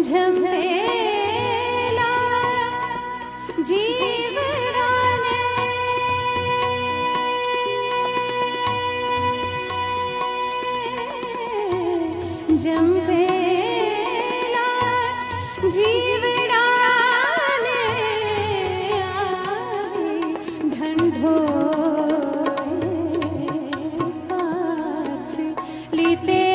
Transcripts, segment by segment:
झंपेला जीवडाने झंपेला जीवडाने आवी ढंढोळे पाछली ते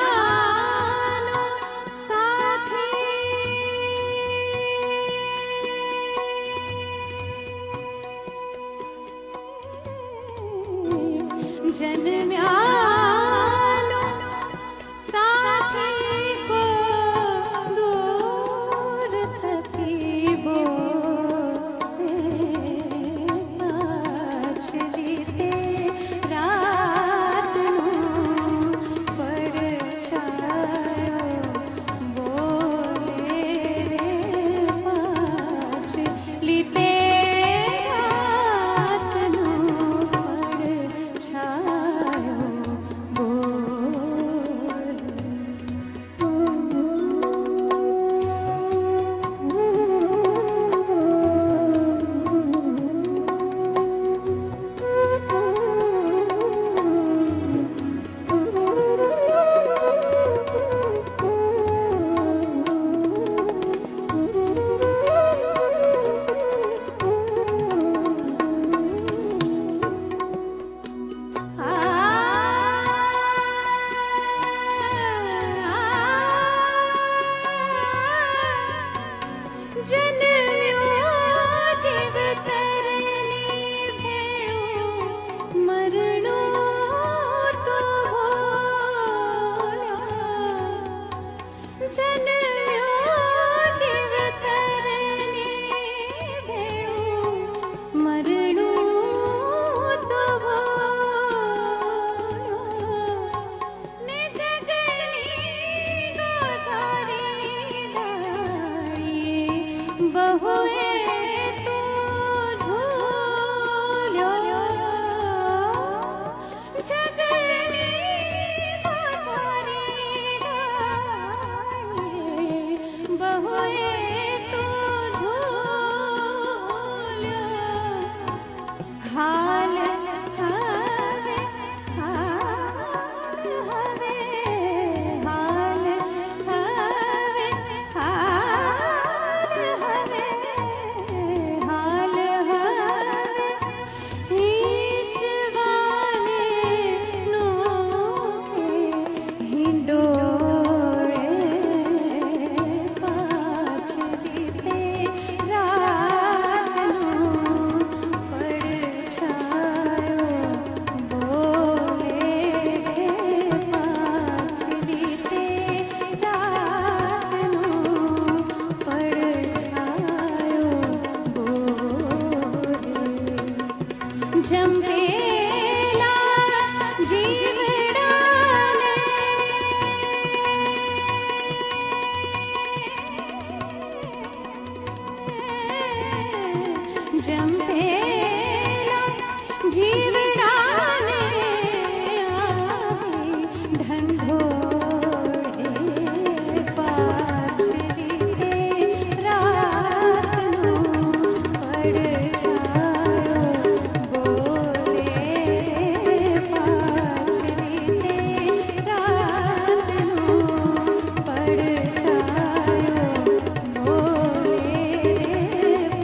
जन्म्यानो साथी जन्म्यानो साथी को दूर थकी बोले पाछली ते रात नो पड़ छायो જંપેલા જીવડાને જંપેલા જીવડાને આવી ઢંઢોળે પાછરી તે રાતનું પડછાયો બોલે પાછરી તે રાતનું પડછાયો બોલે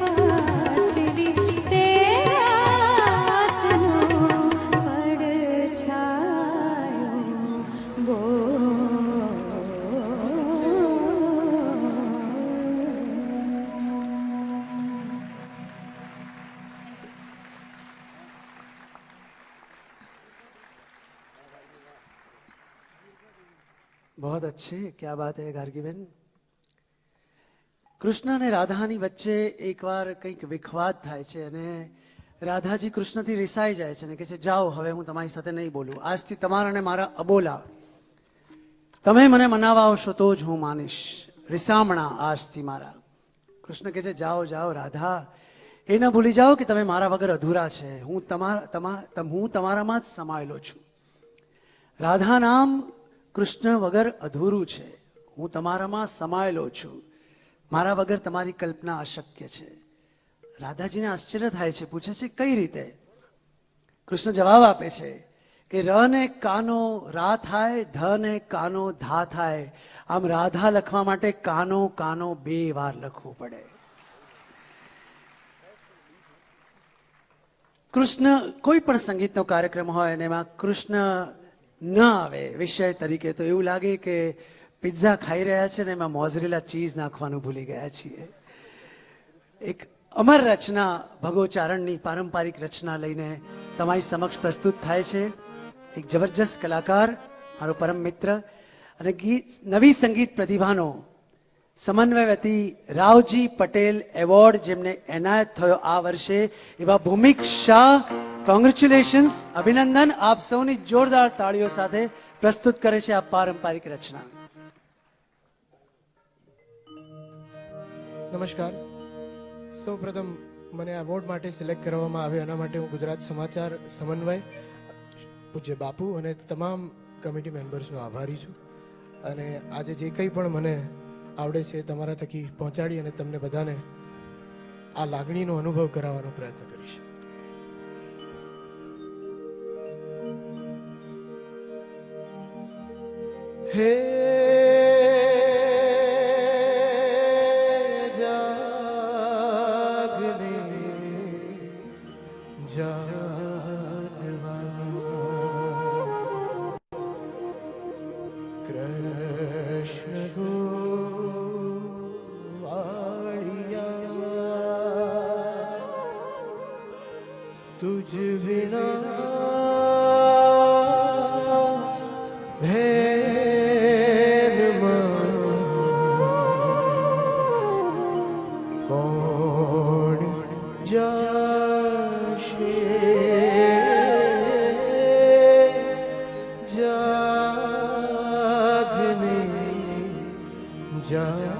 પાછરી તે રાતનું પડછાયો बहुत अच्छे, क्या बात है गार्गीबेन। કૃષ્ણ અને રાધાની વચ્ચે એકવાર કંઈક વિખવાદ થાય છે અને રાધાજી કૃષ્ણથી રિસાઈ જાય છે અને કહે છે જાઓ હવે હું તમારી સાથે નહીં બોલું, આજથી તમારા અને મારા અબોલા, તમે મને મનાવવા આવશો તો જ હું માનીશ, રિસામણા આજથી મારા. કૃષ્ણ કહે છે જાઓ જાઓ રાધા, એ ન ભૂલી જાઓ કે તમે મારા વગર અધૂરા છે, હું તમારામાં જ સમાયેલો છું. રાધા નામ કૃષ્ણ વગર અધૂરું છે, હું તમારામાં સમાયેલો છું, મારા વગર તમારી કલ્પના અશક્ય છે. રાધાજીને આશ્ચર્ય થાય છે, પૂછે છે કઈ રીતે? કૃષ્ણ જવાબ આપે છે કે ર ને કાનો રા થાય, ધ ને કાનો ધા થાય, આમ રાધા લખવા માટે કાનો કાનો 2 વાર લખવું પડે. કૃષ્ણ કોઈ પણ સંગીતનો કાર્યક્રમ હોય અને એમાં કૃષ્ણ ન આવે વિષય તરીકે તો એવું લાગે કે પિઝા ખાઈ રહ્યા છે ને એમાં મોઝરેલા ચીઝ નાખવાનું ભૂલી ગયા છીએ. એક અમર રચના ભગોચારણની પારંપરિક રચના લઈને તમારી સમક્ષ પ્રસ્તુત થાય છે. એક જબરજસ્ત કલાકાર, મારો પરમ મિત્ર અને નવી સંગીત પ્રતિભાનો સમન્વયવતી રાવજી પટેલ એવોર્ડ જેમને એનાયત થયો આ વર્ષે, એવા ભૂમિક શાહ, કોંગ્રેચ્યુલેશન્સ, અભિનંદન. આપ સૌની જોરદાર તાળીઓ સાથે પ્રસ્તુત કરે છે આ પારંપરિક રચના. નમસ્કાર. સૌપ્રથમ મને એવોર્ડ માટે સિલેક્ટ કરવામાં આવ્યો એના માટે હું ગુજરાત સમાચાર સમન્વય, પૂજ્ય બાપુ અને તમામ કમિટી મેમ્બર્સનો આભારી છું. અને આજે જે કંઈ પણ મને આવડે છે તમારા થકી પહોંચાડી અને તમને બધાને આ લાગણીનો અનુભવ કરાવવાનો પ્રયત્ન કરીશ. હે જાગને જાગવા કૃષ્ણ ગોવાળિયા તુજ વિના કોણ જશે જાગને જાગવા.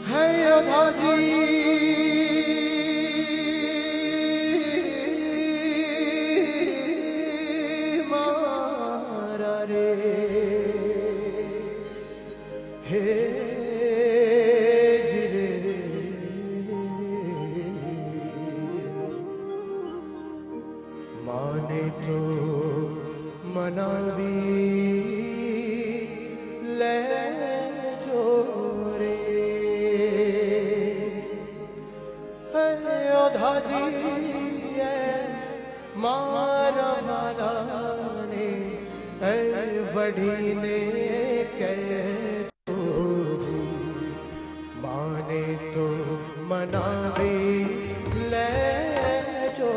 હે યોધાજી મારા રે હે જીરે માને તો મનાવી લેજો રે હે યોધાજી મારા વાલાને હે વડીને કહેજો માને તો મનાવી લેજો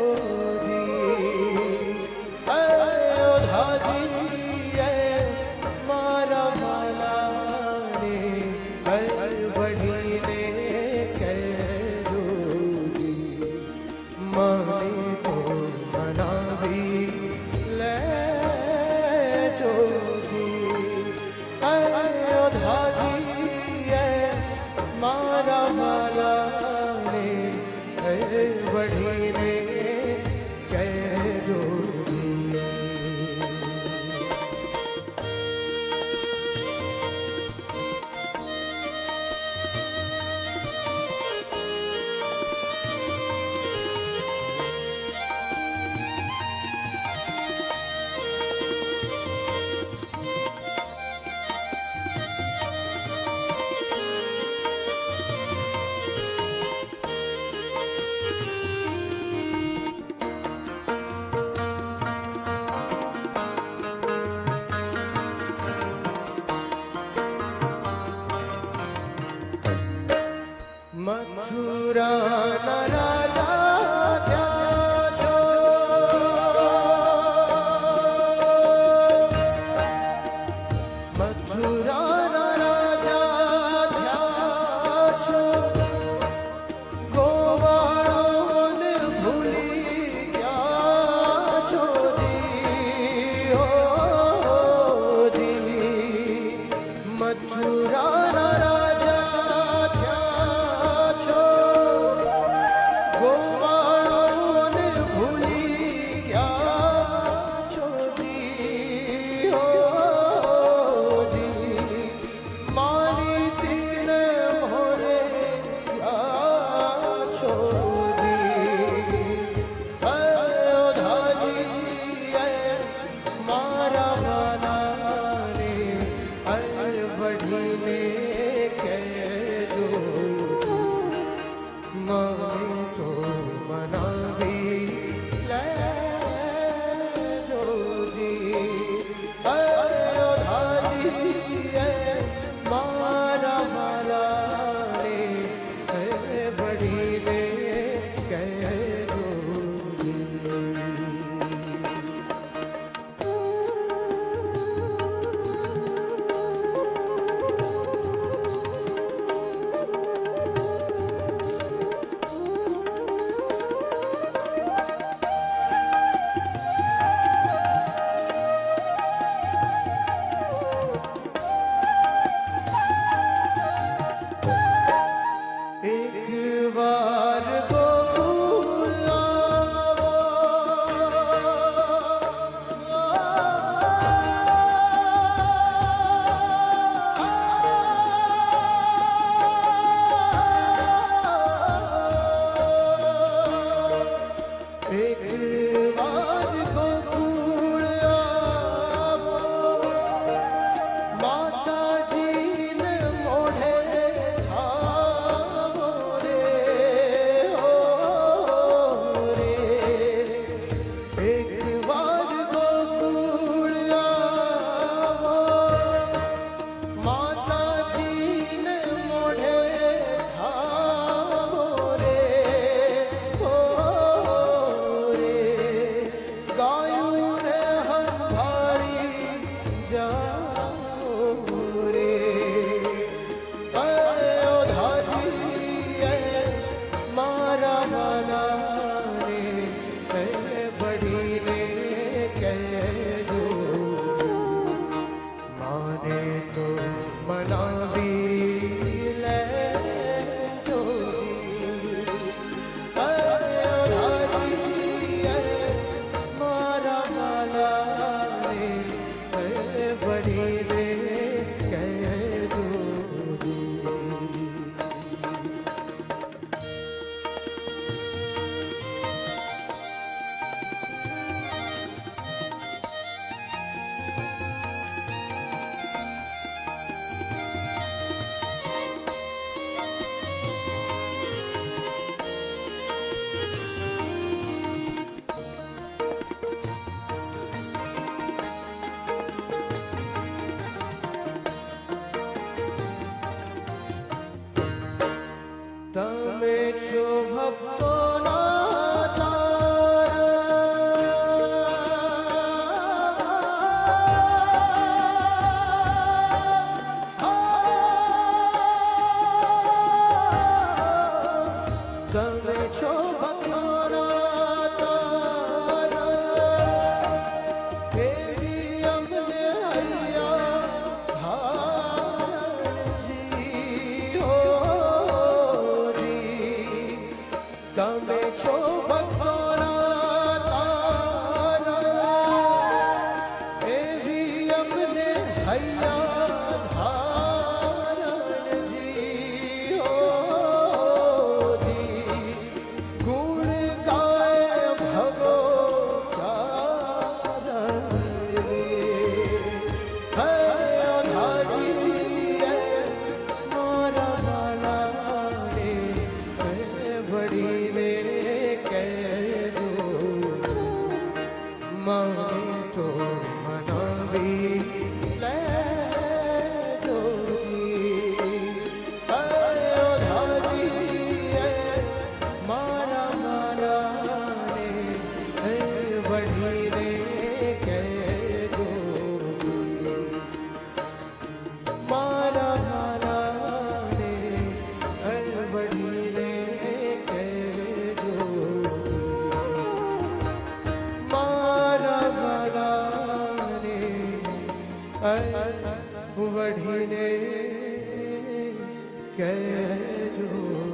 મારા વાલાને વડીને કહેજો મને તો મનાવી લેજો અયોધ્યાજી મારા વાલાને વડીને કહેજો મથુરાના રાજા ત્યાં છો મથુરાના રાજા ત્યાં છો ગોવાળોને ભૂલી ગયા છો જી હો જી મથુરાના રાજા ત્યાં છો વઢીને કહેજો